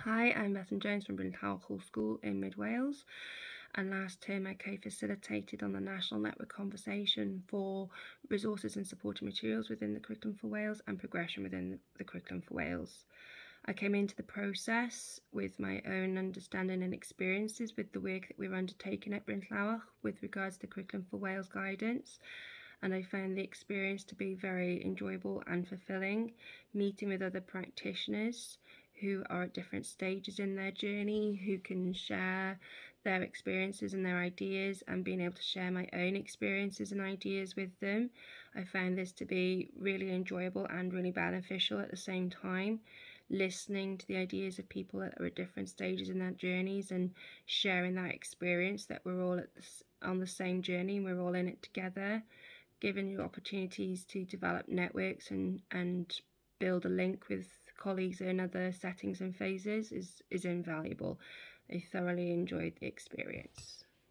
Hi, I'm Bethan from Brynllywarch Hall School in Mid Wales, and last term I co-facilitated on the National Network Conversation for resources and supporting materials within the curriculum for Wales and progression within the curriculum for Wales. I came into the process with my own understanding and experiences with the work that we're undertaking at Brynllywarch with regards to the curriculum for Wales guidance, and I found the experience to be very enjoyable and fulfilling, meeting with other practitioners who are at different stages in their journey, who can share their experiences and their ideas, and being able to share my own experiences and ideas with them. I found this to be really enjoyable and really beneficial at the same time, listening to the ideas of people that are at different stages in their journeys and sharing that experience that we're all on the same journey and we're all in it together, giving you opportunities to develop networks and build a link with colleagues in other settings and phases is invaluable. I thoroughly enjoyed the experience.